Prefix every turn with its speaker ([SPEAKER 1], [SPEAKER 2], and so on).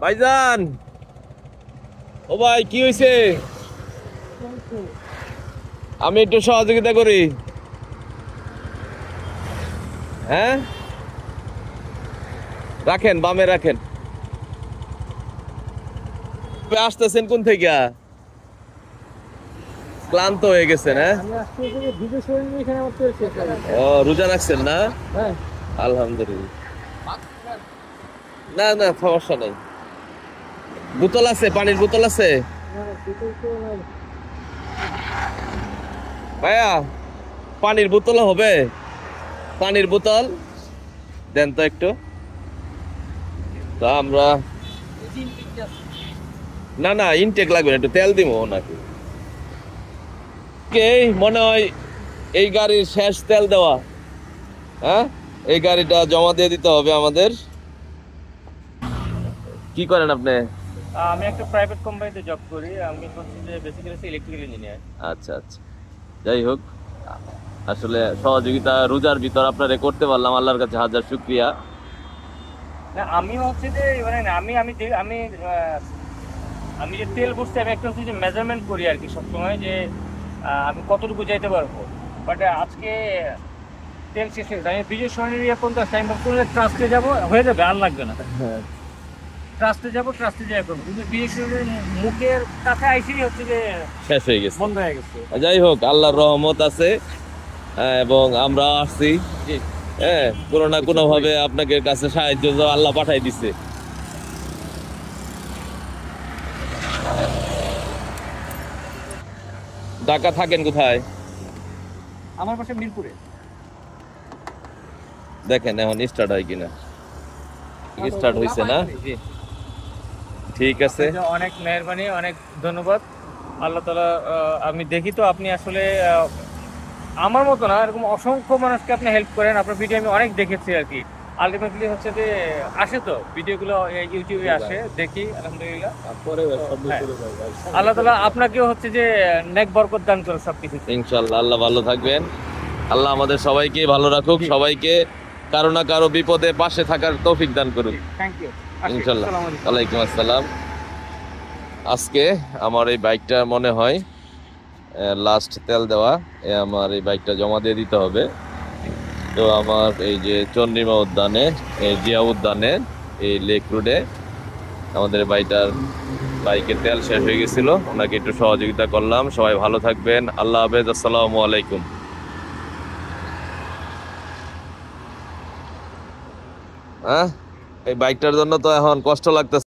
[SPEAKER 1] ভাইজান, ও ভাই কি হয়েছে? আমি একটু সহযোগিতা করি। হ্যাঁ, রাখেন, বামে রাখেন। আসতেছেন কোন থেকে? ক্লান্ত হয়ে গেছেন? হ্যাঁ, ও রোজা রাখছেন না? আলহামদুলিল্লাহ। না না, সমস্যা নাই। বোতল আছে, পানির বোতল আছে ভাইয়া? পানির বোতল হবে? পানির বোতল দেন তো একটু। তা আমরা না না, ইনটেক লাগবে না, একটু তেল দিব নাকি? এই মনে হয় এই গাড়ির শেষ তেল দেওয়া। হ্যাঁ, এই গাড়িটা জমা দিয়ে দিতে হবে আমাদের। কি করেন আপনি?
[SPEAKER 2] আমি একটা প্রাইভেট কোম্পানিতে জব করি। আমি হচ্ছে যে বেসিক্যালি ইলেকট্রিক্যাল ইঞ্জিনিয়ার।
[SPEAKER 1] আচ্ছা আচ্ছা, যাই হোক, আসলে সহযোগিতা রোজার ভিতর আপনারে করতে পারলাম, আল্লাহর কাছে হাজার শুকরিয়া।
[SPEAKER 2] না আমি হচ্ছে যে মানে আমি আমি যে আমি আমি যে তেল বসছি আমি একটা হচ্ছে যে মেজারমেন্ট করি আর কি সবসময় যে আমি কতটুকু যাইতে পারবো। বাট আজকে তেল শেষ হয়ে গেছে। আমি বিজয় সরণি এখন তো টাইম করলে ট্রাস্টে যাবো, হয়ে যাবে, আর লাগবে না। ট্রাস্টে যাবো, ট্রাস্টে যাই করবো, কিন্তু বিজয় সরণির মুখের কাছে আইসি হচ্ছে যে
[SPEAKER 1] শেষ হয়ে গেছে।
[SPEAKER 2] বন্ধ হয়ে গেছে।
[SPEAKER 1] যাই হোক, আল্লাহর রহমত আছে। এবং আমরা আসছি।
[SPEAKER 2] জি,
[SPEAKER 1] হ্যাঁ, কোনো না কোনো ভাবে আপনাকে কাছে সাহায্য আল্লাহ পাঠাই দিছে। ঢাকা থাকেন কোথায়?
[SPEAKER 2] আমার পাশে মিরপুরে।
[SPEAKER 1] দেখেন এখন স্টার্ট হয় কিনা। স্টার্ট হয়েছে না?
[SPEAKER 2] জি,
[SPEAKER 1] ঠিক আছে।
[SPEAKER 2] আপনাকে অনেক মেহরবানি, অনেক ধন্যবাদ। আল্লাহ তাআলা আমি দেখি তো আপনি আসলে আমার মতো না, এরকম অসংখ্য মানুষকে আপনি হেল্প করেন। আপনার ভিডিও আমি অনেক দেখেছি আর কি। আলটিমেটলি হচ্ছে যে আসে তো ভিডিওগুলো ইউটিউবে আসে, দেখি আলহামদুলিল্লাহ। হ্যাঁ, আল্লাহ তাআলা আপনাকেও হচ্ছে যে নেক বরকত দান করে সবকিছু।
[SPEAKER 1] ইনশাআল্লাহ আল্লাহ ভালো থাকবেন। আল্লাহ আমাদের সবাইকে ভালো রাখুক, সবাইকে কারো না কারো বিপদে পাশে থাকার তৌফিক দান করুক
[SPEAKER 2] থ্যাংক ইউ।
[SPEAKER 1] ইনশাআল্লাহ। ওয়ালাইকুম আসসালাম। আজকে আমার এই বাইকটা মনে হয় লাস্ট তেল দেওয়া। আমার এই বাইকটা জমা দিয়ে দিতে হবে। তো আমার এই যে চন্দ্রিমা উদ্যানে, এই জিয়া উদ্যানে, এই লেক রোডে আমাদের বাইকের তেল শেষ হয়ে গেছিল, ওনাকে একটু সহযোগিতা করলাম। সবাই ভালো থাকবেন, আল্লাহ হাফেজ, আসসালামু আলাইকুম। হ্যাঁ, এই বাইকটার জন্য তো এখন কষ্ট লাগতেছে।